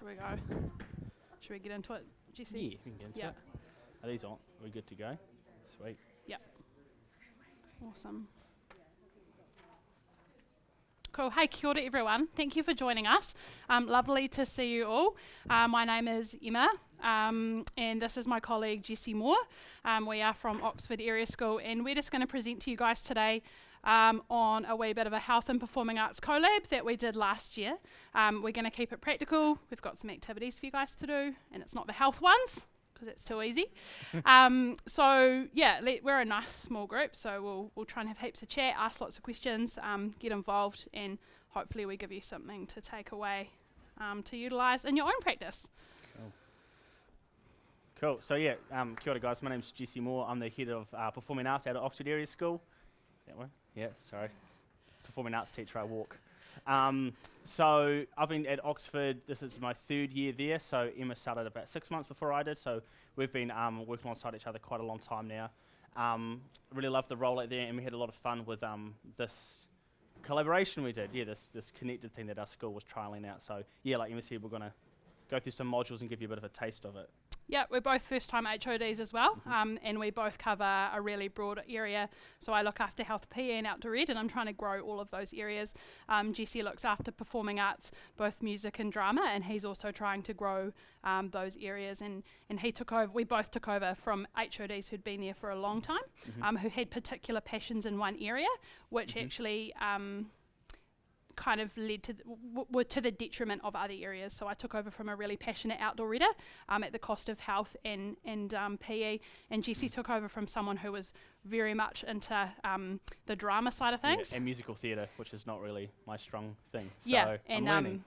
Should we go? Should we get into it, Jesse? Yeah, we can get into Yeah. it. Are these on? Are we good to go? Sweet. Awesome. Cool. Hey, kia ora everyone. Thank you for joining us. Lovely to see you all. My name is Emma, and this is my colleague Jessie Moore. We are from Oxford Area School, and we're just going to present to you guys today on a wee bit of a health and performing arts collab that we did last year. We're going to keep it practical. We've got some activities for you guys to do, and it's not the health ones, because it's too easy. So yeah, we're a nice small group, so we'll try and have heaps of chat, ask lots of questions, get involved, and hopefully we give you something to take away to utilise in your own practice. Cool. So yeah, kia ora guys, my name's Jessie Moore. I'm the head of Performing Arts out at Oxford Area School. That one? Yeah, sorry. Performing Arts teacher, I walk. So I've been at Oxford, this is my third year there, so Emma started about 6 months before I did, so we've been working alongside each other quite a long time now. Really loved the role out there, and we had a lot of fun with this collaboration we did, this connected thing that our school was trialling out. So yeah, like Emma said, we're going to go through some modules and give you a bit of a taste of it. Yeah, we're both first-time HODs as well, and we both cover a really broad area. So I look after health PE and outdoor ed, and I'm trying to grow all of those areas. Jesse looks after performing arts, both music and drama, and he's also trying to grow those areas. And he took over. We both took over from HODs who'd been there for a long time, who had particular passions in one area, which actually kind of led to to the detriment of other areas. So I took over from a really passionate outdoor reader at the cost of health and PE, and Jessie took over from someone who was very much into the drama side of things. Yeah, and musical theatre, which is not really my strong thing. So Yeah, and I'm learning.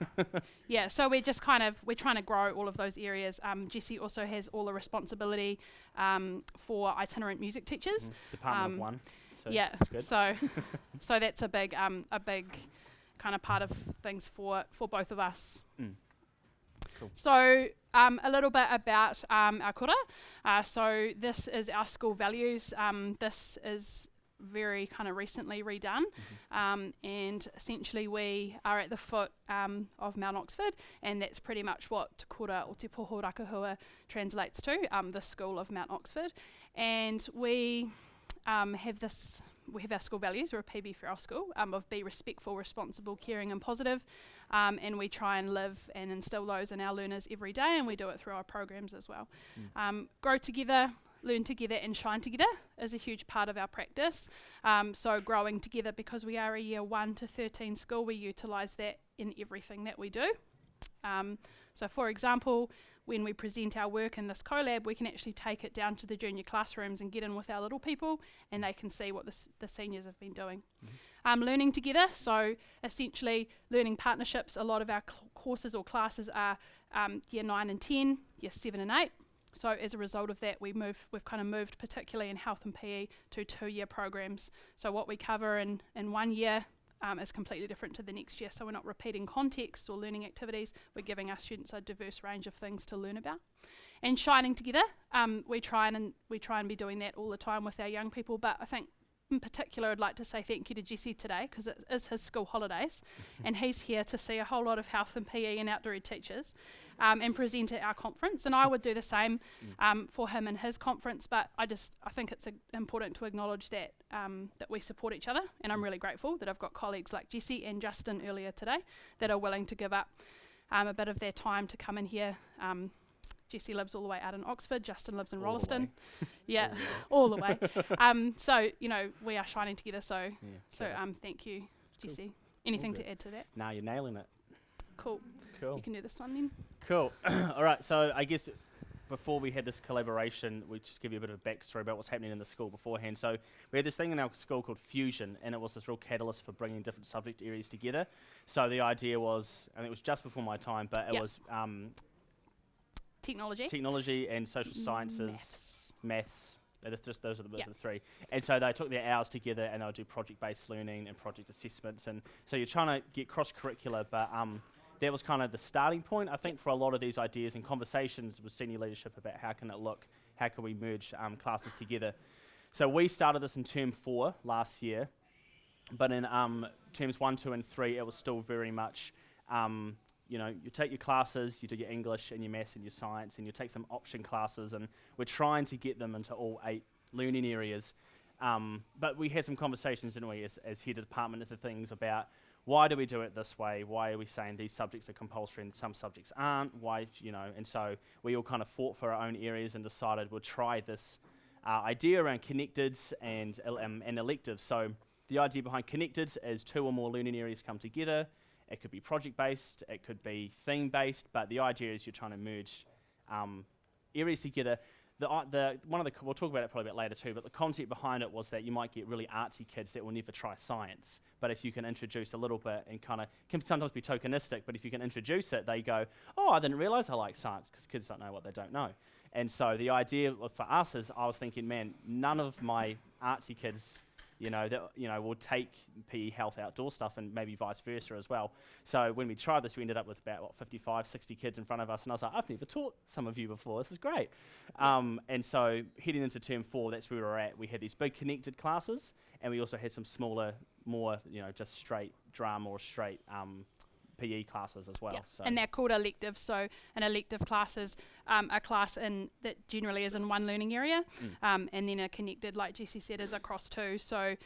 yeah, so we're trying to grow all of those areas. Jessie also has all the responsibility for itinerant music teachers. Department of one. So Yeah, that's good. so that's a big kind of part of things for both of us. Cool. So a little bit about our kura. So this is our school values. This is very kind of recently redone, and essentially we are at the foot of Mount Oxford, and that's pretty much what Te Kura o Te Poho Rakahua translates to, the school of Mount Oxford. And we have our school values, or a PB for our school, of be respectful, responsible, caring and positive, and we try and live and instill those in our learners every day, and we do it through our programs as well. Grow together, learn together and shine together is a huge part of our practice. So growing together, because we are a year 1 to 13 school, we utilise that in everything that we do. So for example, when we present our work in this collab, we can actually take it down to the junior classrooms and get in with our little people, and they can see what the seniors have been doing. Learning together, so essentially learning partnerships. A lot of our courses or classes are year 9 and 10, year 7 and 8. So as a result of that, we've kind of moved, particularly in health and PE, to 2-year programs. So what we cover in 1 year is completely different to the next year. So we're not repeating context or learning activities. We're giving our students a diverse range of things to learn about. And shining together, we try and be doing that all the time with our young people. But I think in particular, I'd like to say thank you to Jesse today, because it is his school holidays, and he's here to see a whole lot of health and PE and outdoor ed teachers and present at our conference. And I would do the same for him and his conference, but I think it's important to acknowledge that that we support each other, and I'm really grateful that I've got colleagues like Jesse and Justin earlier today that are willing to give up a bit of their time to come in here. Jesse lives all the way out in Oxford, Justin lives in Rolleston. Yeah, all the way. So, we are shining together, so thank you, Jesse. Anything to add to that? Nah, you're nailing it. Cool. You can do this one then. Cool. All right, so I guess before we had this collaboration, we just give you a bit of a backstory about what's happening in the school beforehand. So we had this thing in our school called Fusion, and it was this real catalyst for bringing different subject areas together. So the idea was, and it was just before my time, but it was technology and social sciences, maths. Those are the three. And so they took their hours together, and they would do project-based learning and project assessments. And so you're trying to get cross-curricular, but that was kind of the starting point, I think, for a lot of these ideas and conversations with senior leadership about how can it look, how can we merge classes together. So we started this in term 4 last year, but in terms 1, 2 and 3, it was still very much you take your classes, you do your English and your maths and your science, and you take some option classes, and we're trying to get them into all 8 learning areas. But we had some conversations, didn't we, as head of department into things about why do we do it this way? Why are we saying these subjects are compulsory and some subjects aren't? Why, and so we all kind of fought for our own areas and decided we'll try this idea around connected and electives. So the idea behind connected is 2 or more learning areas come together. It could be project-based, it could be theme-based, but the idea is you're trying to merge areas together. We'll talk about it probably a bit later too, but the concept behind it was that you might get really artsy kids that will never try science, but if you can introduce a little bit and kind of, can sometimes be tokenistic, but if you can introduce it, they go, oh, I didn't realize I like science, because kids don't know what they don't know. And so the idea for us is, I was thinking, man, none of my artsy kids will take PE, health, outdoor stuff, and maybe vice versa as well. So when we tried this, we ended up with about 55, 60 kids in front of us, and I was like, I've never taught some of you before. This is great. And so heading into term 4, that's where we're at. We had these big connected classes, and we also had some smaller, more just straight drama or straight PE classes as well. Yeah. So And they're called electives. So an elective class is a class that generally is in one learning area, and then a connected, like Jessie said, is across 2. So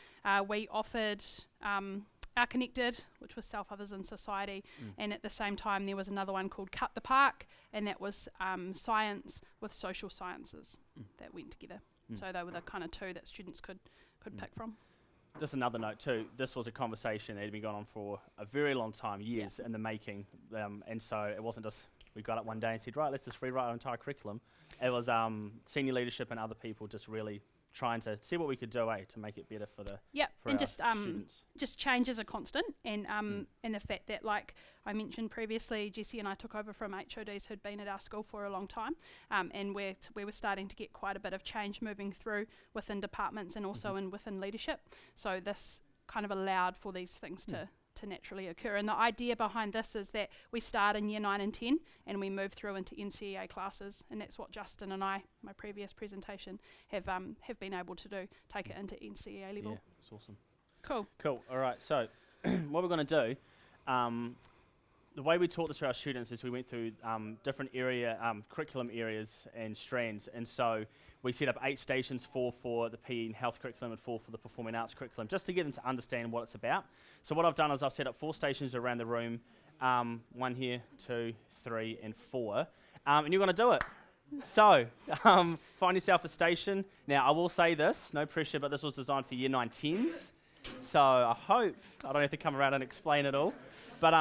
we offered our connected, which was Self, Others and Society, and at the same time there was another one called Cut the Park, and that was science with social sciences that went together. So they were the kind of 2 that students could pick from. Just another note too, this was a conversation that had been going on for a very long time, years in the making, and so it wasn't just we got up one day and said, right, let's just rewrite our entire curriculum. It was senior leadership and other people just really trying to see what we could do to make it better for and our just students. Just change is a constant, and the fact that, like I mentioned previously, Jessie and I took over from HODs who'd been at our school for a long time, and we were starting to get quite a bit of change moving through within departments and also within leadership. So this kind of allowed for these things to naturally occur. And the idea behind this is that we start in year 9 and 10 and we move through into NCEA classes, and that's what Justin and I, my previous presentation, have been able to do, take it into NCEA level. Yeah, it's awesome. Cool. All right, so what we're going to do, the way we taught this to our students is we went through different curriculum areas and strands, and so we set up 8 stations, 4 for the PE and health curriculum and 4 for the performing arts curriculum, just to get them to understand what it's about. So what I've done is I've set up 4 stations around the room, 1 here, 2, 3, and 4, and you're going to do it. So, find yourself a station. Now, I will say this, no pressure, but this was designed for year 9 10s, so I hope I don't have to come around and explain it all, but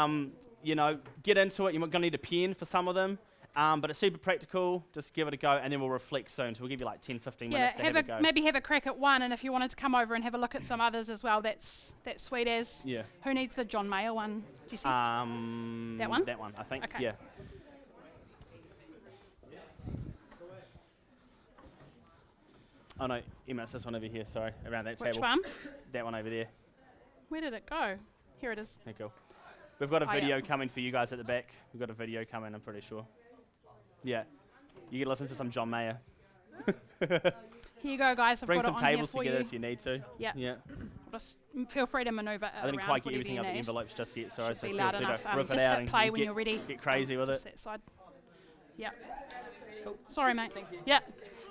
get into it. You're going to need a pen for some of them. But it's super practical. Just give it a go, and then we'll reflect soon. So we'll give you like 10, 15 minutes to have a go. Maybe have a crack at one, and if you wanted to come over and have a look at some others as well, that's sweet as. Yeah. Who needs the John Mayer one? Do you see? That one? That one, I think. Okay. Yeah. Oh no, Emma, it's this one over here. Sorry, around that table. Which one? That one over there. Where did it go? Here it is. Yeah, cool. We've got a video coming for you guys at the back. We've got a video coming, I'm pretty sure. Yeah. You can listen to some John Mayer. Here you go, guys. I've Bring got some it on tables here for together you. if you need to. Yeah. Just feel free to manoeuvre it I didn't around, quite get whatever everything you out of the need. envelopes just yet, sorry. Should So be feel loud free enough. to rip it Just out hit and play when you're ready. Get crazy with Just it. that side. Yeah. Cool. Sorry, mate. Yeah.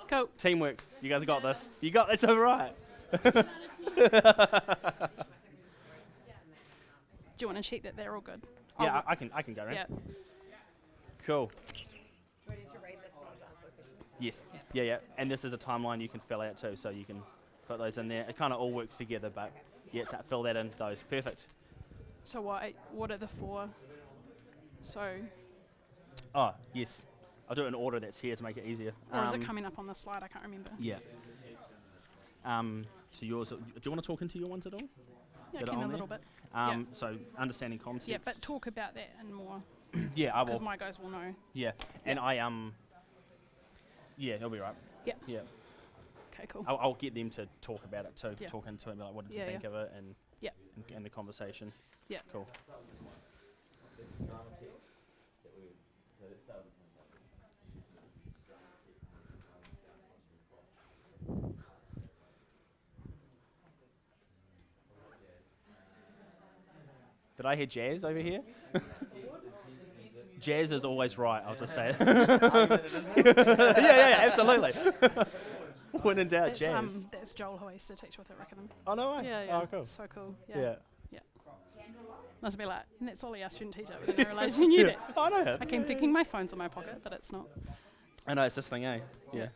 Cool. Teamwork. You guys got this. It's all right. Do you want to check that they're all good? Yeah, I can go around. Yeah. Cool. Do I need to write this note down for questions? Yes. Yeah. And this is a timeline you can fill out too, so you can put those in there. It kind of all works together, but yeah, fill that in those. Perfect. So what are the 4? So, Oh, yes. I'll do it in order that's here to make it easier. or is it coming up on the slide? I can't remember. Yeah. So yours, do you want to talk into your ones at all? Yeah, Get it can on a there? little bit. So understanding context. Yeah, but talk about that and more, Yeah, I because will. my guys will know. Yeah, and yeah, it'll be right. Yeah. Yeah. Okay, cool. I'll get them to talk about it too. Yeah. Talk into it, like what did you Yeah, think of it, and Yeah. and the conversation. Yeah. Cool. Did I hear jazz over here? Jazz is always right, I'll just say it. yeah, absolutely. When in doubt, jazz. That's Joel who I used to teach with at Rickenham. Oh, no way. Yeah. Oh, cool. So cool. Yeah. Must be like, and that's Ollie, our student teacher, but then I realised you knew that. I know him. I keep thinking my phone's in my pocket, but it's not. I know, it's this thing, eh? Yeah.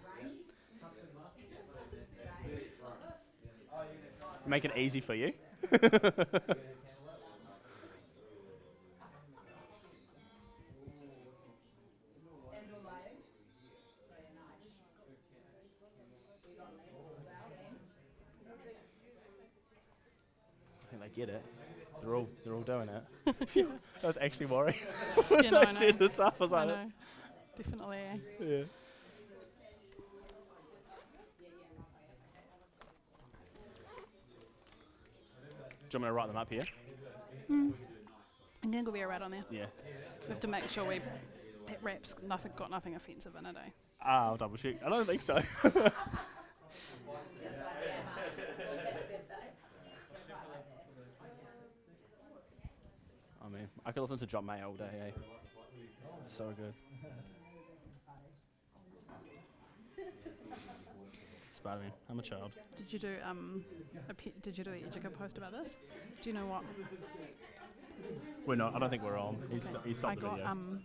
Make it easy for you. I think they get it. They're all doing it. I was actually worried when No, I I know. said this up. I was I like, know. Definitely. yeah. Do you want me to write them up here? I'm going to go be right on there. Yeah. We have to make sure that rap's got nothing offensive in it, eh? I'll double check. I don't think so. I mean, I could listen to John Mayer all day, eh? So good. Spider-Man. I'm a child. Did you do did you do an Educa post about this? Do you know what? We're not. I don't think we're on. He stopped I the got video.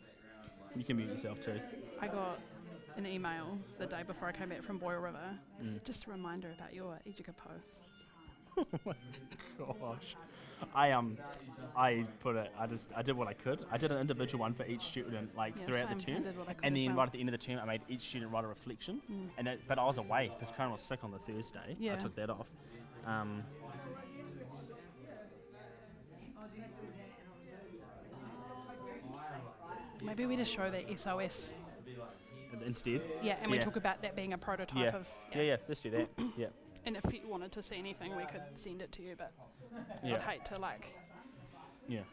You can mute yourself too. I got an email the day before I came back from Boyle River. Just a reminder about your Educa posts. Oh my gosh. I put it. I did what I could. I did an individual one for each student, like Yeah, throughout same. the I term, did what I could and as then well. right at the end of the term, I made each student write a reflection. But I was away because Karen was sick on the Thursday. Yeah. I took that off. Maybe we just show that SOS. Instead. Yeah, and we Yeah. talk about that being a prototype Yeah. of. Yeah. Let's do that. Yeah. And if you wanted to see anything, we could send it to you, but I'd Yeah. hate to like. Yeah.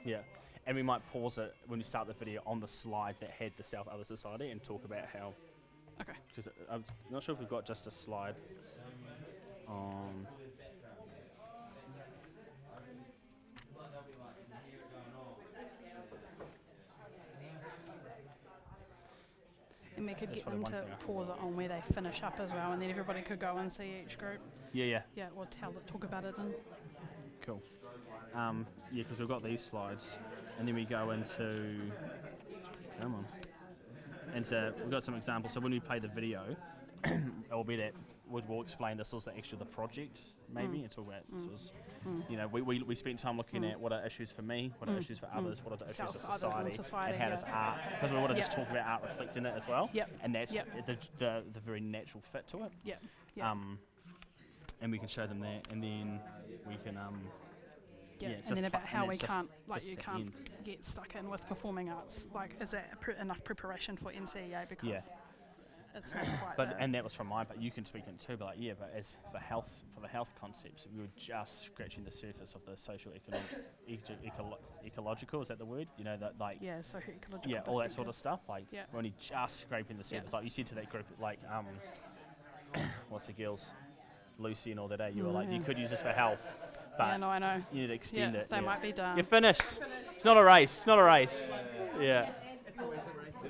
Yeah. And we might pause it when we start the video on the slide that had the South Other Society and talk about how. Okay. Because I'm not sure if we've got just a slide on. And we could That's get probably them one to thing I pause it on where they finish up as well, and then everybody could go and see each group. Yeah. Yeah, or talk about it. And Cool. Yeah, because we've got these slides, and then we go into. Come on. And so we've got some examples. So when we play the video, it'll be that we'll explain this was actually the project, maybe, and talk about this was, you know, we spent time looking at what are issues for me, what are issues for others, what are the issues Self, of others and society, society, and how does art, because we want to just Yep. talk about art reflecting it as well, Yep. and that's Yep. the very natural fit to it. yeah, yeah, And we can show them that, and then we can yeah. it's And then just about fu- how and we it's just- can't, like, just you the can't end. get stuck in with performing arts. Like, is that enough preparation for NCEA? Because Yeah. it's not quite. But there. and that was from mine, but you can speak in too. But like, yeah, but as for the health concepts, we were just scratching the surface of the social ecological. Is that the word? You know that like yeah, so ecological yeah, all that sort of perspective. stuff. Like Yeah. we're only just scraping the surface. Yeah. Like you said to that group, like what's the girls, Lucy and all that. You were like, you Yeah. could use this for health, but Yeah, no, I know. you need to extend Yeah, it. they might be done. You're finished. It's not a race. It's not a race. Yeah.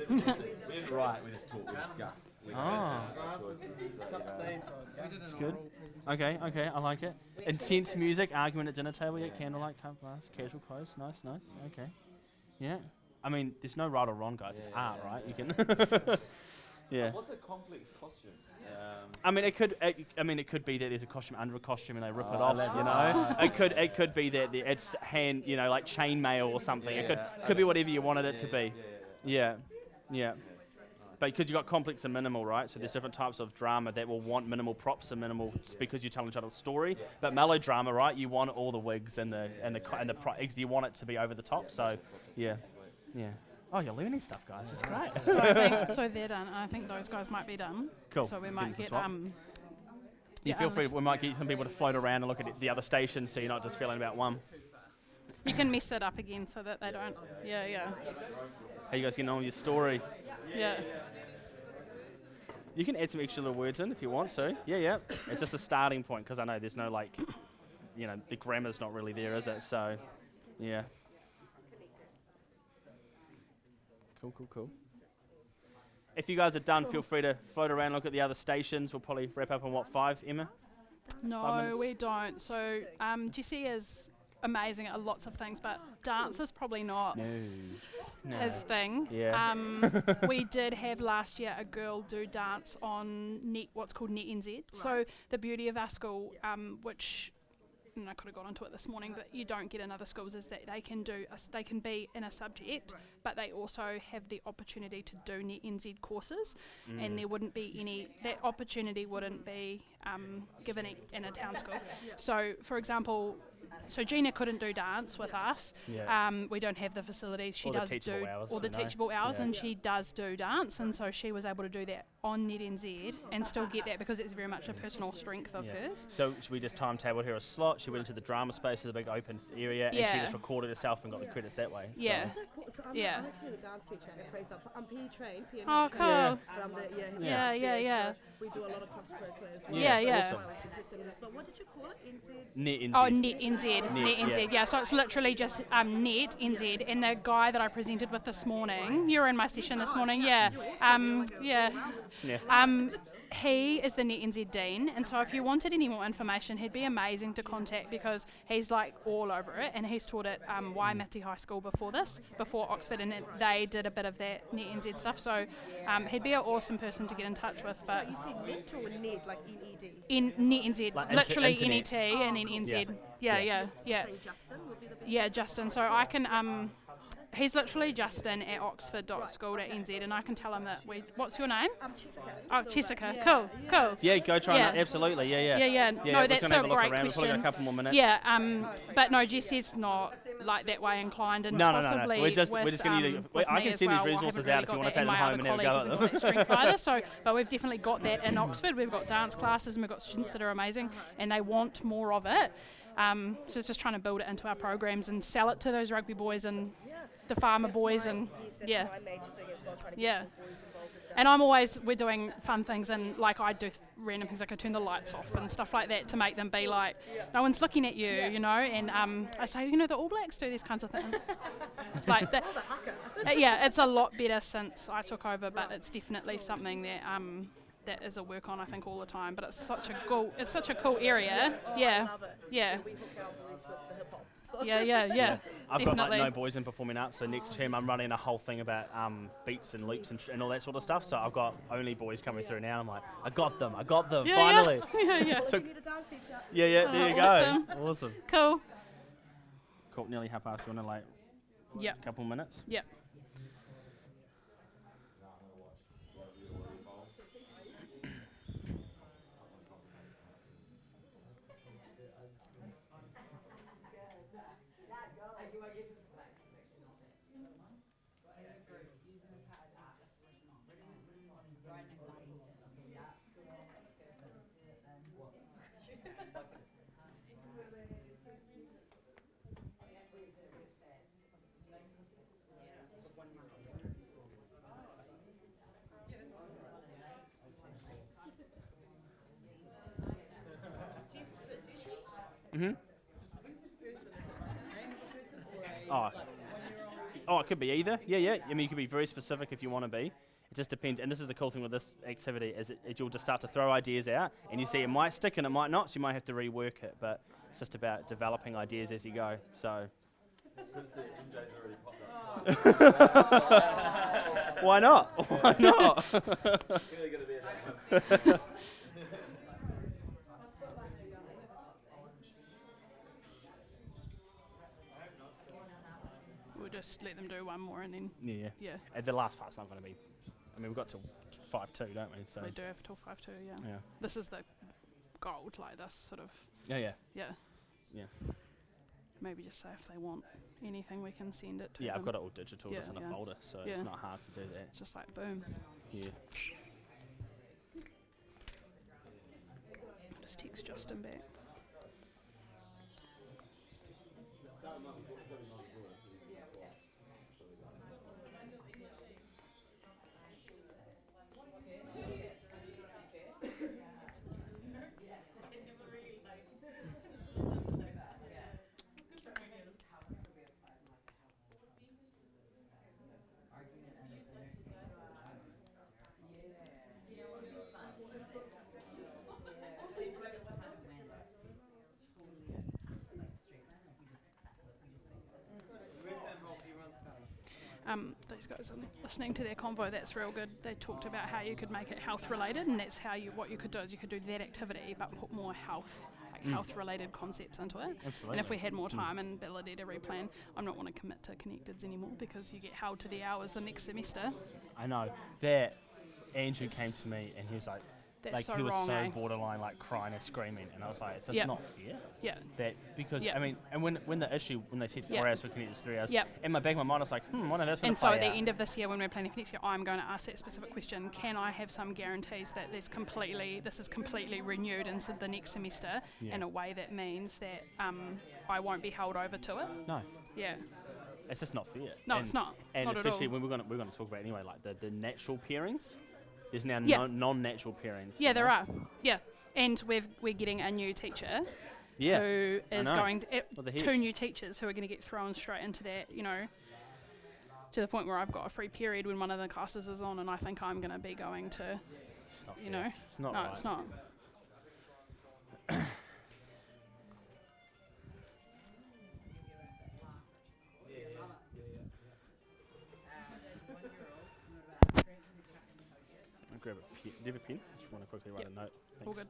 We didn't write, we just talked, we discussed. Ah. It's Good. Okay, I like it. Intense music, argument at dinner table, yeah, candlelight, cup glass, casual clothes. Nice. Okay. Yeah. I mean, there's no right or wrong, guys. It's art, right? You can. Yeah. What's a complex costume? I mean, it could be that there's a costume under a costume and they rip it Oh, off. elaborate. You know, it could be that it's hand, you know, like chainmail or something. It could be whatever you wanted it to be. Yeah. But because you've got complex and minimal, right? So there's different types of drama that will want minimal props and minimal because you're telling each other a story. But melodrama, right? You want all the wigs and the you want it to be over the top. So, yeah. Oh, you're learning stuff, guys. It's great. So I think so they're done. And I think those guys might be done. Cool. So we Get might them to get swap. yeah, You feel free. unless- We might get some people to float around and look at the other stations, so you're not just feeling about one. You can mess it up again so that they don't. Yeah. How you guys getting on with your story? Yeah. You can add some extra little words in if you want to. Yeah. It's just a starting point because I know there's no like, you know, the grammar's not really there, is it? So, yeah. Cool. If you guys are done, feel free to float around, look at the other stations. We'll probably wrap up on 5, Emma? 5 No, minutes? we don't. So Jessie is amazing at lots of things, but dance is probably not No. his thing. Yeah. We did have last year a girl do dance on what's called Net NZ. So the beauty of our school, which I could have gone into it this morning, but you don't get in other schools, is that they can they can be in a subject, but they also have the opportunity to do Net NZ courses, and there wouldn't be that opportunity wouldn't be given in a town school. So, for example, Gina couldn't do dance with us. Yeah. We don't have the facilities. She Or the does teachable do hours, all the you know. teachable hours, Yeah. and she does do dance, and so she was able to do that on Net NZ and still get that because it's very much a personal strength of hers. So should we just timetabled her a slot? She went into the drama space with a big open area, and she Yeah. just recorded herself and got the credits that way. Yeah. Isn't that cool? So Yeah. I'm actually the dance teacher at Fraser. I'm PE trained, PE Oh, trained. cool. Yeah. But I'm the Yeah. So we do a lot of cross-curricular as well. Yeah, Yeah, yeah. awesome. I was interested in this, but what did you call it? Net NZ. Oh, Net NZ. Net, Net NZ. Yeah, so it's literally just Net NZ. And the guy that I presented with this morning, you were in my session this morning, yeah. Yeah. He is the Net NZ Dean, and so if you wanted any more information, he'd be amazing to contact because he's like all over it, and he's taught at Waimati High School before Oxford, and they did a bit of that Net NZ stuff, so he'd be an awesome person to get in touch with. But You say net or net, like NED? in Net NZ, Like literally internet. NET and then NZ. Yeah. Saying Justin would be the best. Yeah, Justin. So I can. He's literally Justin at oxford.school.nz, and I can tell him that what's your name? Jessica. Oh, So, Jessica. yeah, Cool. yeah. Cool. Yeah, go try Yeah. and absolutely. Yeah. Yeah. Yeah, No, we're that's gonna a have a look great around. We've probably got a question. couple more minutes. Yeah. But no, Jesse's not like that way inclined, and No. possibly We're just with, going to need. with I me can as send well. these I resources haven't out if you really want to got take that, them and my home other and have a go colleague at hasn't them. got that strength either. So, but we've definitely got that in Oxford. We've got dance classes, and we've got students that are amazing, and they want more of it. So it's just trying to build it into our programs and sell it to those rugby boys and the farmer boys, and That's yeah. my major thing as well, trying to Yeah. get more boys involved with And we're doing fun things, and like I do random things, like I turn the lights off and stuff like that to make them be like, no one's looking at you, you know, and I say, the All Blacks do these kinds of things. Like that, yeah, it's a lot better since I took over, but it's definitely something that that is a work on, I think, all the time. But it's such a cool area. Yeah. I love it. Yeah. We hook our boys with the hip hop. So. Yeah. I've Definitely. got like no boys in performing arts, so next term I'm running a whole thing about beats and loops and all that sort of stuff. So I've got only boys coming through now. I'm like, I got them, Yeah, finally. Yeah. Well, So- if you need a dance teacher. Yeah, there you awesome. go. Awesome. Cool. Cool, nearly half past. You want to like Yep. a couple minutes? Yep. Oh, it could be either. Yeah. I mean, you could be very specific if you want to be. It just depends. And this is the cool thing with this activity is you'll just start to throw ideas out, and you see it might stick and it might not. So you might have to rework it. But it's just about developing ideas as you go. So. Why not? Why not? We'll just let them do one more, and then Yeah. yeah, And the last part's not going to be. I mean, we've got till 5:2, don't we? So. we do have till 5:2. Yeah. Yeah. This is the gold, like this sort of. Yeah. Yeah. Maybe just say if they want anything, we can send it to Yeah, them. I've got it all digital, just in Yeah. a folder, so Yeah. it's not hard to do that. It's just like boom. Yeah. Just text Justin back. these guys are listening to their convo. That's real good. They talked about how you could make it health related, and that's how what you could do is you could do that activity, but put more health related concepts into it. Absolutely. And if we had more time and ability to replan, I'm not want to commit to Connecteds anymore because you get held to the hours the next semester. I know that Andrew came to me and he was like, That's so he was wrong, so eh? borderline, like crying and screaming, and I was like, it's just Yep. not fair. Yeah. That because Yep. I mean, and when they said 4 Yep. hours for Connected 3 hours, Yep. in my back of my mind I was like, when are those going And to so play at the out? end of this year, when we're planning for next year, I'm going to ask that specific question: can I have some guarantees that this is completely renewed into the next semester Yeah. in a way that means that I won't be held over to it? No, Yeah. it's just not fair. No, and, it's not. And Not at especially all. when we're going to talk about anyway, like the natural pairings. There's now Yeah. non-natural pairings. Yeah, you there know? are. Yeah. And we're getting a new teacher Yeah. who is know. going to, What the heck? 2 new teachers who are going to get thrown straight into that, to the point where I've got a free period when one of the classes is on, and I think I'm going to be going to, It's not fair. you know. It's not No, right. it's not. I'll grab a pen. Do you have a pen? Just want to quickly write Yep. a note. All Thanks. good.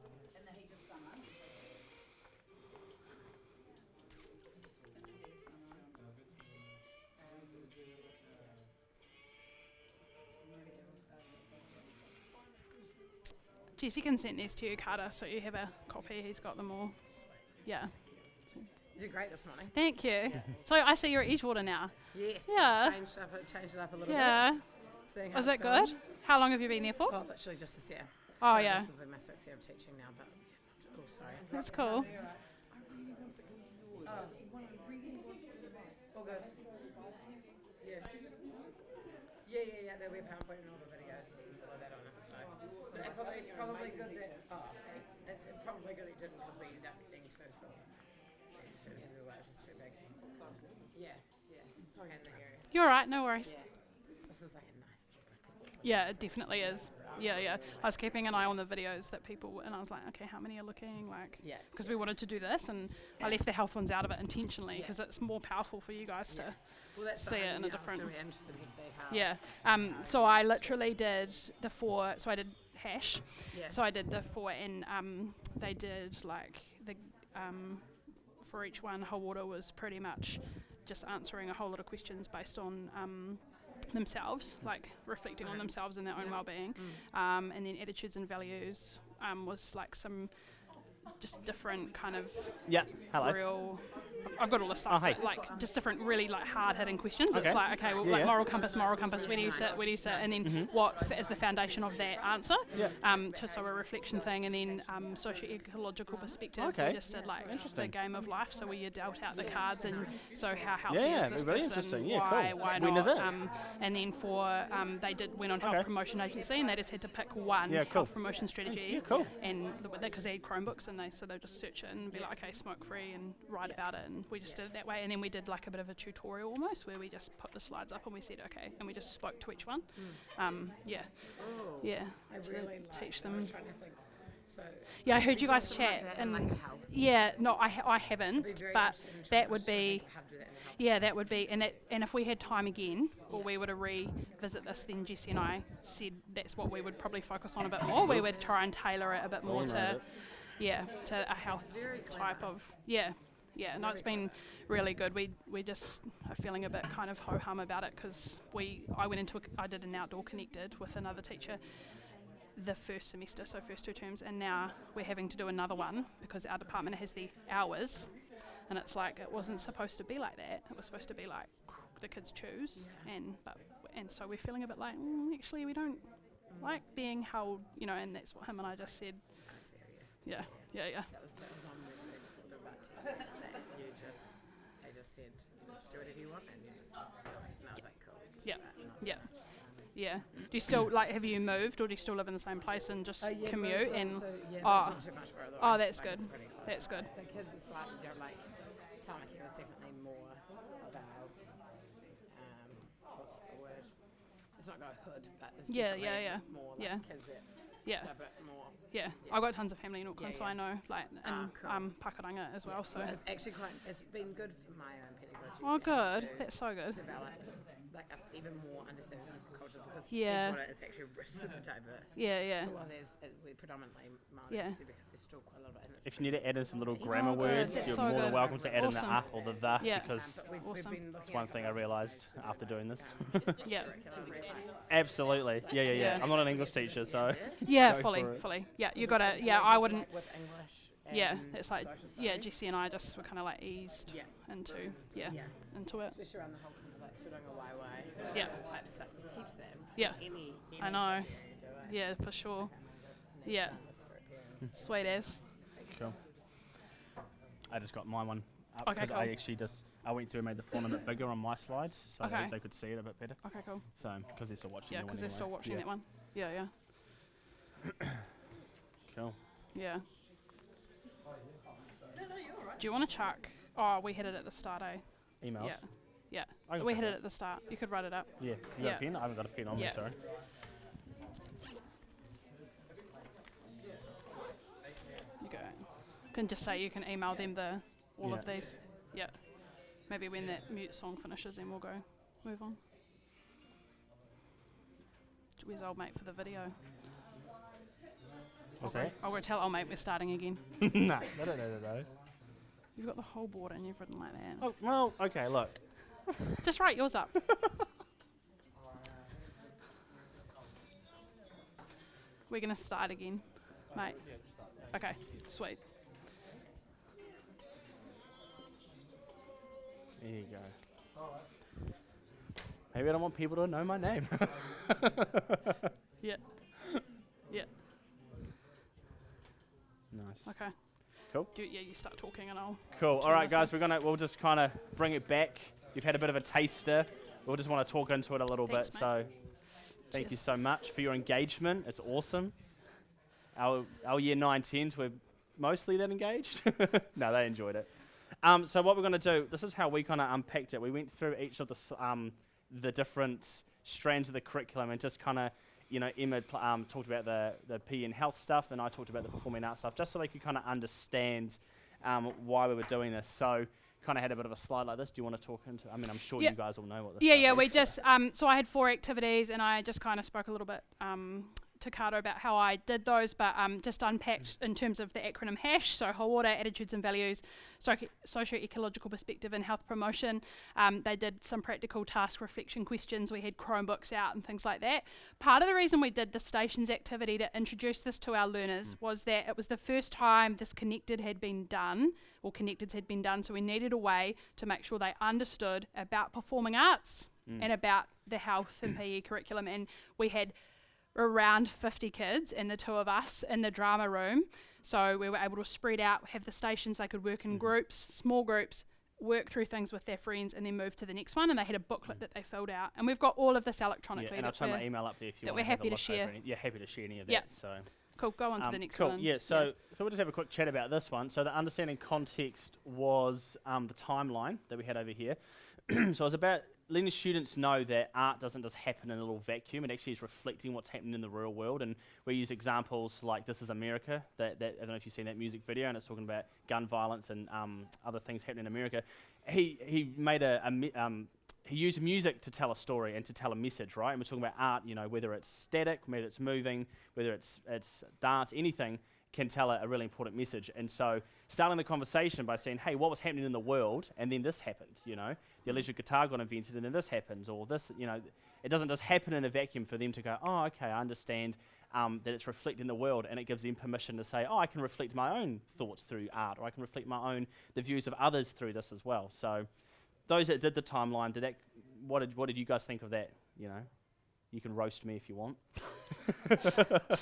Jesse can send these to you, Carter, so you have a copy. He's got them all. Yeah. You did great this morning. Thank you. So I see you're at Edgewater now. Yes. Yeah. Changed it up a little Yeah. bit. Seeing how Was it's it going. good? How long have you been there for? Oh, literally just this year. Oh, So yeah. This has been my 6th year of teaching now, but oh, sorry. That's cool. All good. Yeah. Yeah. There'll be a PowerPoint and all the videos and all of that on it. So probably good that. Oh, thanks. It's probably good that you didn't because we ended up getting two full. It's just too big. Yeah. Sorry, in the area. You're all right, no worries. Yeah. This is like a nice job. Yeah, it definitely is. Yeah. I was keeping an eye on the videos that people, and I was like, okay, how many are looking? Like, Yeah. because we wanted to do this, and I left the health ones out of it intentionally Yeah. because it's more powerful for you guys to. Well, that's See it in a different- I was gonna be interested to see how. Yeah. So I literally did the 4. So I did hash. Yeah. So I did the 4, and they did like the for each one, whole water was pretty much just answering a whole lot of questions based on themselves, like reflecting on themselves and their own well-being, and then attitudes and values was like some just different kind of Yeah. Hello. real. I've got all the stuff, Oh, hey. but, like just different, really like hard-hitting questions. Okay. It's like, okay, well, Yeah, like yeah. moral compass. Where do you sit, and then what is the foundation of that answer? Yeah. So a reflection thing, and then socio-ecological perspective. Okay. We just did like the Interesting. game of life. So we dealt out the cards, and so how healthy Yeah, is this really person? interesting. Yeah, why, cool. why When not? is it? And then for they went on health Okay. promotion agency, and they just had to pick one Yeah, cool. health promotion strategy. Yeah, cool. And because they had Chromebooks, and they'll just search it and be like, okay, smoke free, and write about it, and we just did it that way. And then we did like a bit of a tutorial almost, where we just put the slides up and we said okay, and we just spoke to each one. Yeah, I to really teach I them. was trying to think. So Yeah, I heard you guys something like chat, that in, and like a health. yeah, no, I haven't, It'd be very but interesting to that would show be. people how to do that in the health. Yeah, that would be, and if we had time again, or we were to revisit this, then Jesse and I said that's what we would probably focus on a bit more. We would try and tailor it a bit more to a health type of, no, it's been really good. We just are feeling a bit kind of ho-hum about it, because I did an outdoor connected with another teacher the first semester, so first 2 terms, and now we're having to do another one because our department has the hours. And it's like, it wasn't supposed to be like that. It was supposed to be like the kids choose, and so we're feeling a bit like, actually, we don't like being held, and that's what him and I just said. Yeah. That was the one really important about teaching, is that they just said, just do whatever you want, and you just do it. And I was like, cool. Yeah. Do you still have you moved, or do you still live in the same place and just commute? And But it's oh, not too much further oh, away. that's Like, good. it's pretty close. That's good. The kids are slightly different. Like Tamaki was definitely more about what's the word? It's not got a hood, but it's definitely more like Yeah. kids that Yeah. are a bit more. Yeah, I got tons of family in Auckland, Yeah, so I know, and cool. Pakuranga as well. So Well, it's actually it's been good for my own pedagogy. oh, to have good. to That's so good. develop like even more understanding of culture because Yeah. Edgewater is actually super diverse. Yeah. So while we're predominantly Māori, Yeah. there's still quite a lot of. If you need to add in some little Oh, grammar good. words, That's you're so more than good. welcome to add in the Awesome. or the Yeah. because But we've Awesome. been that's looking one at thing I realised after doing this. Yeah. Absolutely. Yeah. Yeah. I'm not an English teacher, so Yeah, Go fully. for it. Yeah, you gotta. Yeah, I wouldn't. With English. Yeah, and it's like social yeah, studies. Jesse and I just were kind of like eased Yeah. into Yeah. into it. Especially around the whole kind of like Turinga Waiwai Yeah. type stuff. There's heaps of that. Yeah. Any I know. subject you do it. Yeah, for sure. Kind of Yeah. this for parents. Sweet as. cool. I just got my one up Okay, because I cool. actually I went through and made the font a bit bigger on my slides so Okay. they could see it a bit better. Okay, cool. So because they're still watching Yeah, the one because they're still anyway. watching Yeah. that one. Yeah. Cool. Yeah. Do you want to chuck? Oh, we hit it at the start, eh? Emails. Yeah. I can We check hit it that. at the start. You could write it up. Yeah. You got Yeah. a pen? I haven't got a pen on me, Yeah. sorry. You go. You can just say you can email them all of Yeah. these. Yeah. Maybe when that mute song finishes, then we'll go move on. Where's old mate for the video? What's that? I'll go tell old mate we're starting again. No, I don't know. You've got the whole board and you've written like that. Oh, well, okay, look. Just write yours up. We're going to start again, mate. Okay, sweet. There you go. Maybe I don't want people to know my name. Yeah. Nice. Okay. Cool. You start talking and I'll. Cool. to All right, listen. guys, we'll just kind of bring it back. You've had a bit of a taster. We'll just want to talk into it a little Thanks, bit. mate. So, thank you so much for your engagement. It's awesome. Our year 9-10s were mostly that engaged. No, they enjoyed it. So what we're going to do, this is how we kind of unpacked it. We went through each of the different strands of the curriculum and just kind of, Emma talked about the PE and health stuff, and I talked about the performing arts stuff, just so they could kind of understand why we were doing this. So kind of had a bit of a slide like this. Do you want to talk into? I mean, I'm sure Yeah. you guys all know what this. Yeah, stuff is. we just, so I had 4 activities and I just kind of spoke a little bit to Kato about how I did those, but just unpacked in terms of the acronym HASH, so Hawara, Attitudes and Values, Socio-Ecological Perspective and Health Promotion. They did some practical task reflection questions. We had Chromebooks out and things like that. Part of the reason we did the stations activity to introduce this to our learners was that it was the first time this Connecteds had been done, so we needed a way to make sure they understood about performing arts and about the health and PE curriculum. And we had around 50 kids and the 2 of us in the drama room. So we were able to spread out, have the stations, they could work in groups, small groups, work through things with their friends and then move to the next one. And they had a booklet that they filled out. And we've got all of this electronically. Yeah, and I'll that turn my we're- email up there if you that want we're have a happy to look over share. Yeah, happy to share any of Yeah. that. So. Cool, go on to the next cool. one. Yeah, so we'll just have a quick chat about this one. So the understanding context was the timeline that we had over here. So it was about letting students know that art doesn't just happen in a little vacuum. It actually is reflecting what's happening in the real world. And we use examples like This Is America. That I don't know if you've seen that music video, and it's talking about gun violence and other things happening in America. He made he used music to tell a story and to tell a message, right? And we're talking about art, whether it's static, whether it's moving, whether it's dance, anything can tell a really important message. And so starting the conversation by saying, hey, what was happening in the world? And then this happened, The electric guitar got invented and then this happens, or this, it doesn't just happen in a vacuum for them to go, oh, okay, I understand that it's reflecting the world, and it gives them permission to say, oh, I can reflect my own thoughts through art, or I can reflect the views of others through this as well. So those that did the timeline, what did you guys think of that? You can roast me if you want.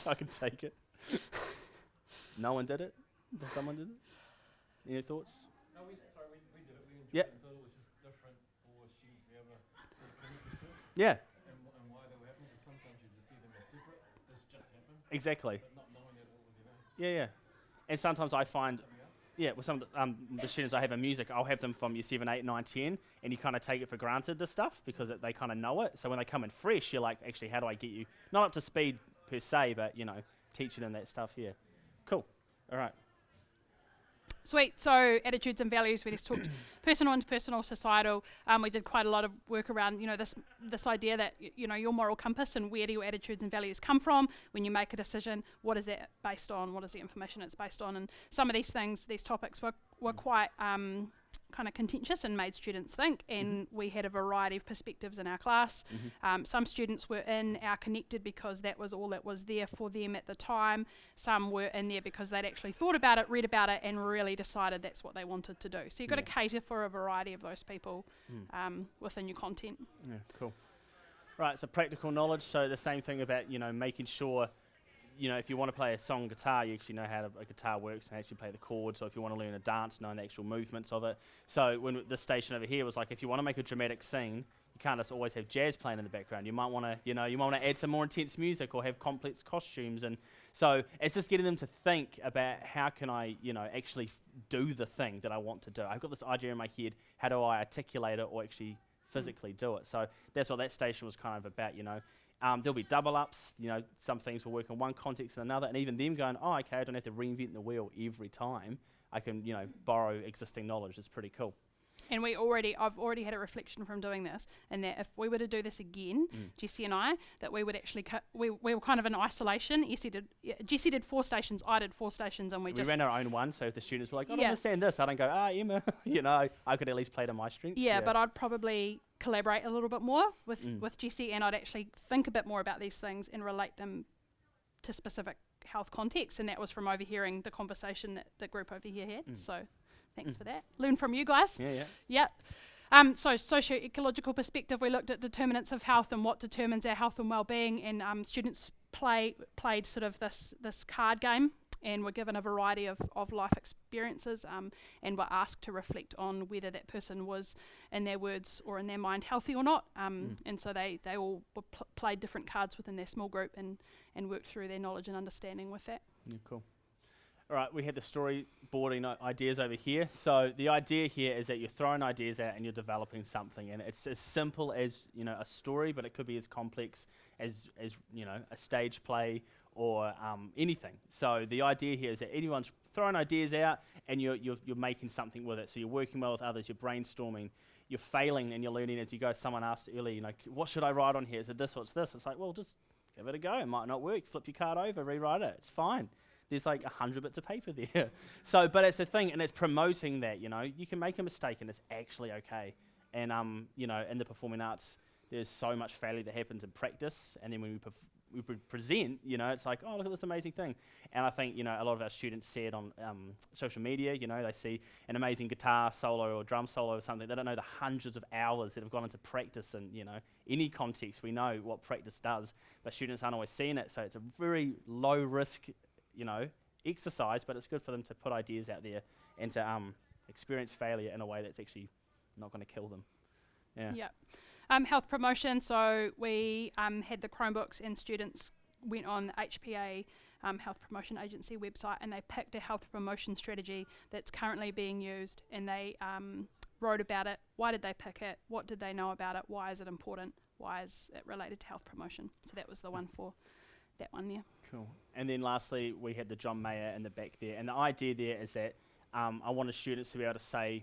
I can take it. No one did it? Someone did it? Any thoughts? No, we did it. We enjoyed Yeah. it and thought it was just different for students to be able to sort of connect the two Yeah, and why they were happening. Because sometimes you just see them as separate. This just happened, exactly. but not knowing that it was, Yeah. And sometimes I find, something else. with some of the students I have in music, I'll have them from year 7, 8, 9, 10, and you kind of take it for granted, this stuff, because they kind of know it. So when they come in fresh, you're like, actually, how do I get you, not up to speed per se, but, teaching them that stuff here. Cool. All right. Sweet. So attitudes and values, we just talked personal, interpersonal, societal. We did quite a lot of work around, this idea that, your moral compass and where do your attitudes and values come from when you make a decision, what is that based on, what is the information it's based on, and some of these things, these topics were quite kind of contentious and made students think, and we had a variety of perspectives in our class. Some students were in our Connected because that was all that was there for them at the time. Some were in there because they'd actually thought about it, read about it, and really decided that's what they wanted to do. So you've got to cater for a variety of those people within your content. Yeah, cool. Right, so practical knowledge, so the same thing about, making sure, if you want to play a song guitar, you actually know how a guitar works and actually play the chords, or if you want to learn a dance, knowing the actual movements of it. So when this station over here was like, if you want to make a dramatic scene, you can't just always have jazz playing in the background. You might want to, you might want to add some more intense music or have complex costumes. And so it's just getting them to think about how can I, actually do the thing that I want to do. I've got this idea in my head, how do I articulate it or actually physically do it? So that's what that station was kind of about, there'll be double ups, some things will work in one context and another, and even them going, oh, okay, I don't have to reinvent the wheel every time. I can, borrow existing knowledge. It's pretty cool. And I've already had a reflection from doing this, and that if we were to do this again, Jesse and I, that we would actually, we were kind of in isolation. Jesse did 4 stations, I did 4 stations, and we just... ran our own one, so if the students were like, I don't understand this, I don't go, Emma, I could at least play to my strengths. Yeah, but I'd probably collaborate a little bit more with Jesse, and I'd actually think a bit more about these things and relate them to specific health contexts, and that was from overhearing the conversation that the group over here had, so... Thanks for that. Learn from you guys. Yeah. So socio-ecological perspective, we looked at determinants of health and what determines our health and well-being, and students played sort of this card game, and were given a variety of life experiences, and were asked to reflect on whether that person was, in their words or in their mind, healthy or not. And so they all played different cards within their small group and worked through their knowledge and understanding with that. Yeah, cool. All right, we had the storyboarding ideas over here. So the idea here is that you're throwing ideas out and you're developing something, and it's as simple as a story, but it could be as complex as a stage play or anything. So the idea here is that anyone's throwing ideas out and you're making something with it. So you're working well with others, you're brainstorming, you're failing and you're learning as you go. Someone asked earlier, what should I write on here? Is it this? What's this? It's like, well, just give it a go. It might not work. Flip your card over, rewrite it. It's fine. There's like 100 bits of paper there. So, but it's a thing, and it's promoting that, you can make a mistake and it's actually okay. And, in the performing arts, there's so much failure that happens in practice, and then when we present, it's like, oh, look at this amazing thing. And I think, a lot of our students see it on social media, they see an amazing guitar solo or drum solo or something. They don't know the hundreds of hours that have gone into practice, and, any context, we know what practice does, but students aren't always seeing it, so it's a very low risk exercise, but it's good for them to put ideas out there and to experience failure in a way that's actually not going to kill them. Yeah. Health promotion. So we had the Chromebooks, and students went on the HPA Health Promotion Agency website, and they picked a health promotion strategy that's currently being used, and they wrote about it. Why did they pick it? What did they know about it? Why is it important? Why is it related to health promotion? So that was the one for that one there. Cool. And then lastly, we had the John Mayer in the back there. And the idea there is that I wanted students to be able to say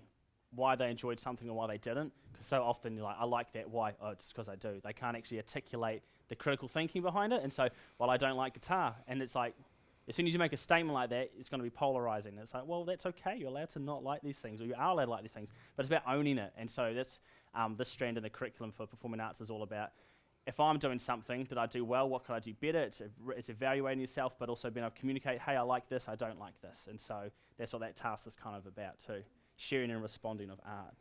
why they enjoyed something or why they didn't. Because so often you're like, I like that. Why? Oh, it's because I do. They can't actually articulate the critical thinking behind it. And so, well, I don't like guitar. And it's like, as soon as you make a statement like that, it's going to be polarizing. And it's like, well, that's okay. You're allowed to not like these things, or you are allowed to like these things. But it's about owning it. And so that's this strand in the curriculum for performing arts is all about, if I'm doing something that I do well, what can I do better? It's evaluating yourself, but also being able to communicate, hey, I like this, I don't like this. And so that's what that task is kind of about too. Sharing and responding of art,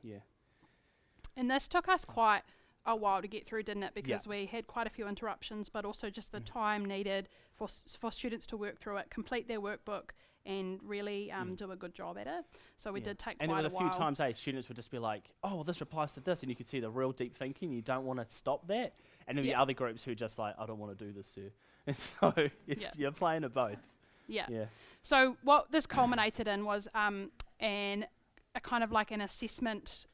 And this took us quite a while to get through, didn't it? Because we had quite a few interruptions, but also just the time needed for students to work through it, complete their workbook, and really do a good job at it. So we did take and quite a while. And there were a few times, students would just be like, oh, well, this replies to this, and you could see the real deep thinking. You don't want to stop that. And then the other groups who just like, I don't want to do this here. And so you're playing at both. Yeah. So what this culminated in was a kind of like an assessment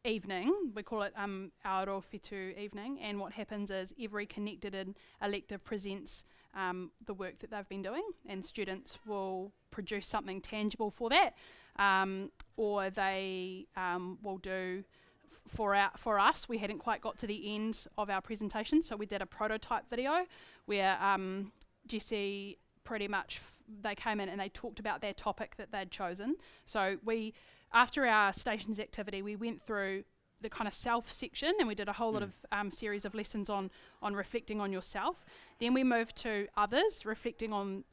evening. We call it Aoro Whetū evening. And what happens is every Connected and elective presents the work that they've been doing, and students will produce something tangible for that, or they will do for us. We hadn't quite got to the end of our presentation, so we did a prototype video where Jesse pretty much they came in and they talked about their topic that they'd chosen. So we, after our stations activity, we went through the kind of self section, and we did a whole lot of series of lessons on reflecting on yourself. Then we moved to others, reflecting on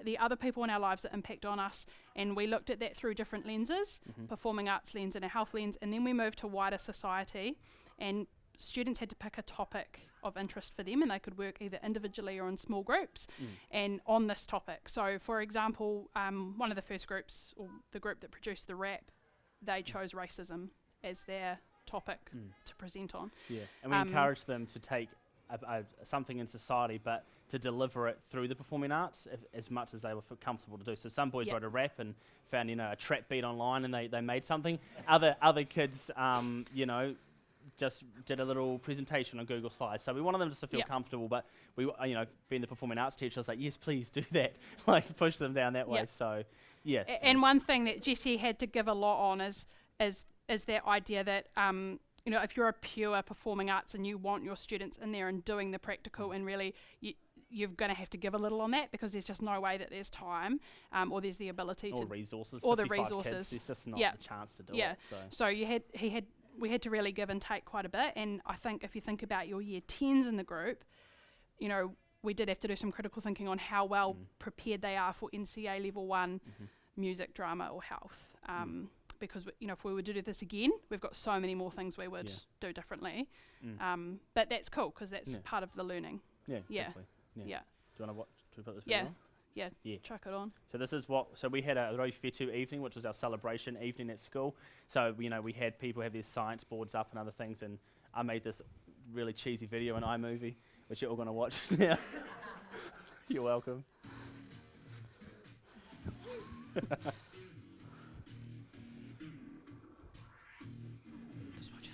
the other people in our lives that impact on us, and we looked at that through different lenses, performing arts lens and a health lens, and then we moved to wider society, and students had to pick a topic of interest for them, and they could work either individually or in small groups and on this topic. So for example, one of the first groups, or the group that produced the rap, they chose racism as their topic to present on. Yeah, and we encourage them to take something in society, but to deliver it through the performing arts as much as they were comfortable to do. So some boys wrote a rap and found, a trap beat online, and they made something. Other kids, just did a little presentation on Google Slides. So we wanted them just to feel comfortable, but we, being the performing arts teacher, I was like, yes, please do that. Like, push them down that way. So, yeah. And one thing that Jesse had to give a lot on is that idea that, if you're a pure performing arts and you want your students in there and doing the practical, and really you're going to have to give a little on that, because there's just no way that there's time or there's the ability or to resources. Or the 55 resources. Kids, there's just not the chance to do it. So we had to really give and take quite a bit. And I think if you think about your year 10s in the group, we did have to do some critical thinking on how well prepared they are for NCA level 1 music, drama or health. Because if we were to do this again, we've got so many more things we would do differently. But that's cool, because that's part of the learning. Yeah, exactly. Yeah. Do you want to watch? Do we put this video on? Yeah, chuck it on. So this is so we had a Roi Whetū evening, which was our celebration evening at school. So, we had people have their science boards up and other things, and I made this really cheesy video in iMovie, which you're all going to watch now. You're welcome. Just watch it.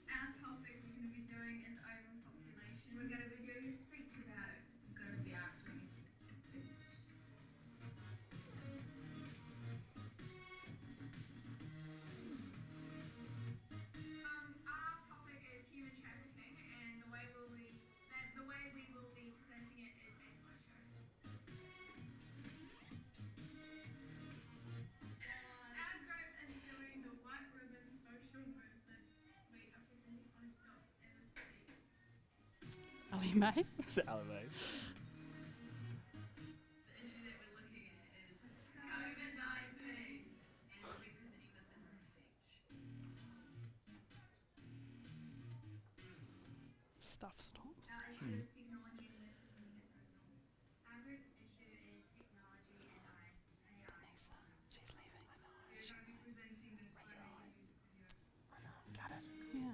Our topic we're going to be doing is overpopulation. We're going to be doing a speech about it. It's going to be answering. Our topic is human trafficking, and the way we will be presenting it is a slideshow. Our group is doing the White Ribbon Social Movement. We are presenting ourselves as a speech. Ali Mae. Elevate. The issue that we're looking at is COVID-19, and we'll be presenting this as a speech. Stuff stops. Our issue is technology and methods of personal. Our group's issue is technology and AI. She's leaving. We're going to be presenting this by a music video. Got it. Yeah.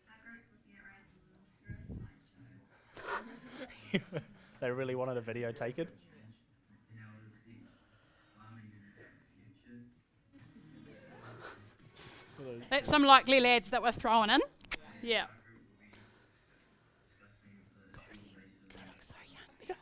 Our group's looking at racism through a slideshow. They really wanted a video taken. That's some likely lads that were thrown in. Yeah. So young.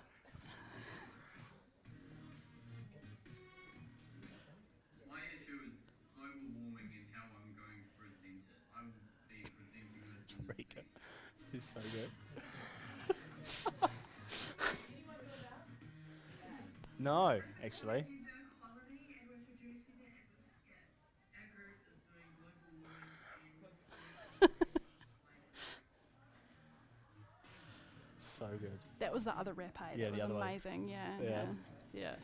My issue is global warming and how I'm going to present it. I will be presenting this in Pretty good. He's so good. No, actually. Gender equality, and we're producing it as a skit. Our group is doing global warming and So good. That was the other rap, eh? Yeah, That the was other one. amazing. Yeah. Yeah.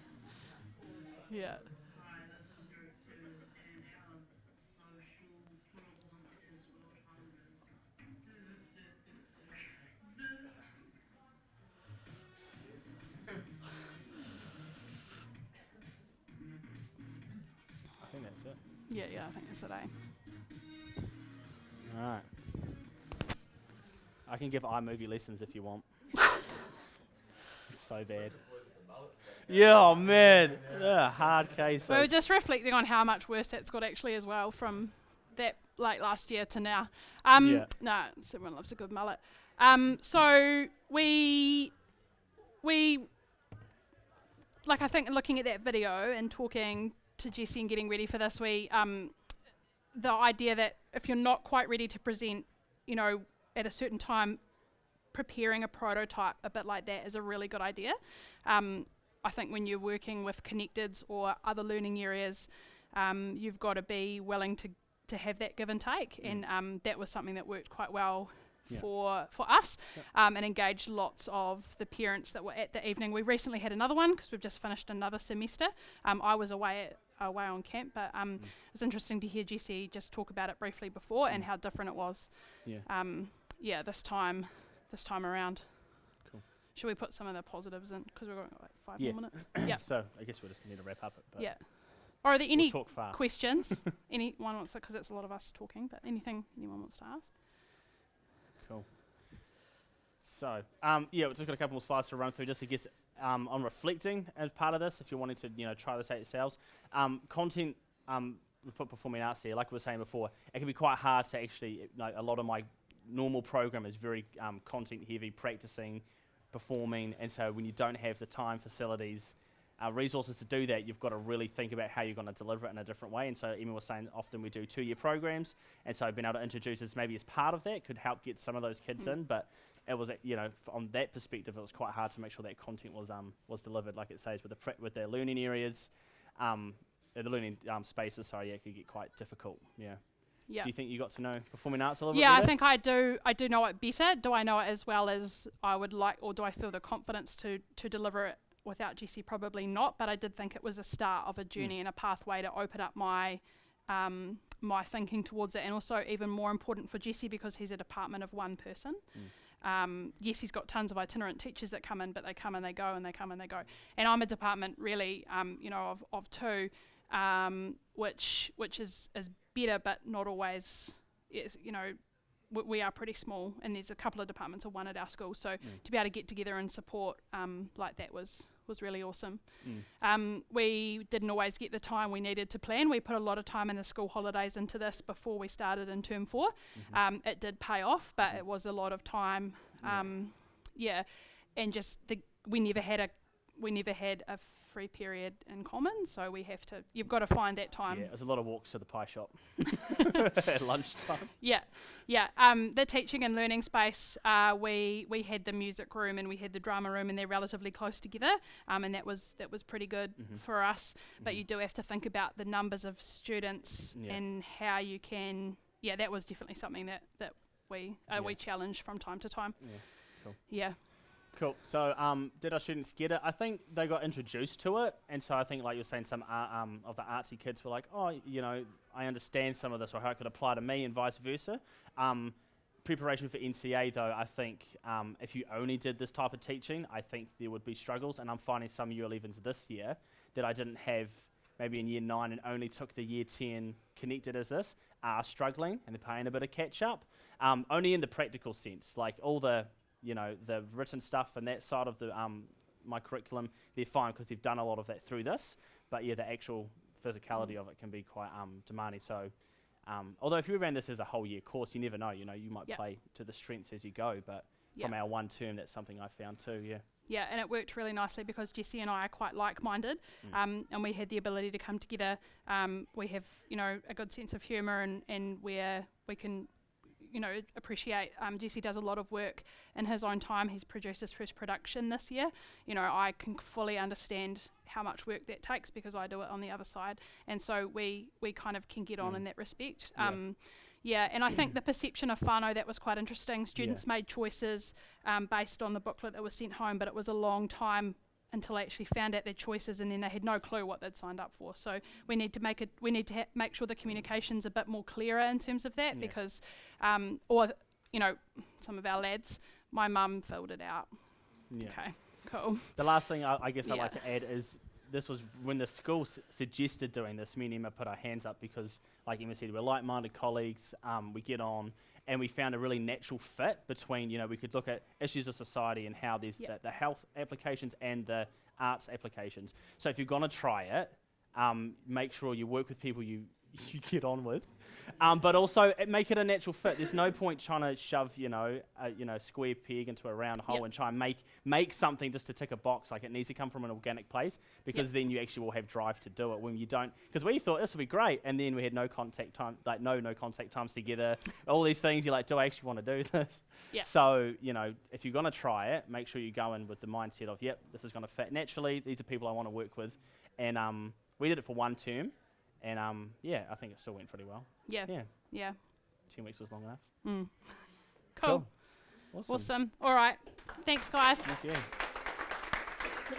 Hi, this is group 2, and our social problem is world hunger. I think that's it. Yeah, I think that's it, eh? Alright. I can give iMovie lessons if you want. so bad. Yeah, oh man, yeah, hard case. We were just reflecting on how much worse that's got actually as well from that like last year to now. Yeah. No, everyone loves a good mullet. So we like, I think looking at that video and talking to Jessie and getting ready for this, the idea that if you're not quite ready to present, you know, at a certain time, preparing a prototype a bit like that is a really good idea. I think when you're working with Connecteds or other learning areas, you've got to be willing to have that give and take, and that was something that worked quite well for us, and engaged lots of the parents that were at the evening. We recently had another one because we've just finished another semester. I was away on camp, but it's interesting to hear Jessie just talk about it briefly before and how different it was. This time around. Cool. Should we put some of the positives in, because we're going like 5 Yeah. more minutes? Yeah. So I guess we just need to wrap up it. But Yeah. Or are there any we'll talk fast. questions? Anyone wants to, because it's a lot of us talking, but anything anyone wants to ask? Cool. So, we've just got a couple more slides to run through, just I guess on reflecting as part of this, if you're wanting to, try this out yourselves. Content, we put performing arts there, like we were saying before, it can be quite hard to actually, a lot of my normal program is very content heavy, practicing, performing, and so when you don't have the time, facilities, resources to do that, you've got to really think about how you're going to deliver it in a different way. And so Emma was saying often we do 2-year programs, and so being able to introduce us maybe as part of that could help get some of those kids in, but it was, on that perspective, it was quite hard to make sure that content was delivered, like it says, with their learning areas, the learning spaces, it could get quite difficult, yeah. Yeah. Do you think you got to know performing arts a little bit Yeah, better? I think I do. I do know it better. Do I know it as well as I would like, or do I feel the confidence to deliver it without Jessie? Probably not, but I did think it was a start of a journey and a pathway to open up my my thinking towards it, and also even more important for Jessie because he's a department of one person. Yes, he's got tons of itinerant teachers that come in, but they come and they go and they come and they go. And I'm a department really, of two, which is better, but not always. Is, we are pretty small, and there's a couple of departments of one at our school. So to be able to get together and support like that was really awesome. We didn't always get the time we needed to plan. We put a lot of time in the school holidays into this before we started in term 4. It did pay off, but it was a lot of time. And just we never had a free period in common, so you've got to find that time. Yeah, there's a lot of walks to the pie shop at lunchtime. The teaching and learning space, we had the music room and we had the drama room, and they're relatively close together, and that was pretty good for us. But you do have to think about the numbers of students and how you can. Yeah, that was definitely something that we challenge from time to time. Yeah, cool. Yeah. Cool. So, did our students get it? I think they got introduced to it, and so I think, like you're saying, some of the artsy kids were like, "Oh, I understand some of this, or how it could apply to me," and vice versa. Preparation for NCA, though, I think if you only did this type of teaching, I think there would be struggles, and I'm finding some year 11s this year that I didn't have maybe in year 9 and only took the year 10 connected as this are struggling and they're playing a bit of catch up. Only in the practical sense, like all the the written stuff and that side of the my curriculum, they're fine because they've done a lot of that through this. But yeah, the actual physicality of it can be quite demanding. So, although if you ran this as a whole year course, you never know. You might play to the strengths as you go. But from our one term, that's something I found too. Yeah. Yeah, and it worked really nicely because Jessie and I are quite like-minded, and we had the ability to come together. We have, a good sense of humour, and where we can, appreciate. Jessie does a lot of work in his own time. He's produced his first production this year. I can fully understand how much work that takes because I do it on the other side, and so we kind of can get on in that respect. And I think the perception of whānau, that was quite interesting. Students made choices based on the booklet that was sent home, but it was a long time until they actually found out their choices, and then they had no clue what they'd signed up for. So we need to make sure the communication's a bit more clearer in terms of that, because, some of our lads, my mum filled it out. Yeah. Okay, cool. The last thing I guess I'd like to add is this was when the school suggested doing this. Me and Emma put our hands up because, like Emma said, we're like-minded colleagues. We get on, and we found a really natural fit between, we could look at issues of society and how there's Yep. the health applications and the arts applications. So if you're going to try it, make sure you work with people you get on with, but also make it a natural fit. There's no point trying to shove, a square peg into a round hole Yep. and try and make something just to tick a box. Like, it needs to come from an organic place, because then you actually will have drive to do it. When you don't, because we thought this would be great, and then we had no contact time, like no contact times together, all these things. You're like, do I actually want to do this? Yep. So, if you're going to try it, make sure you go in with the mindset of, yep, this is going to fit naturally. These are people I want to work with. And we did it for 1 term. And I think it still went pretty well. Yeah. Yeah, Yeah. 10 weeks was long enough. Cool. Awesome. Awesome. All right. Thanks, guys. Thank you.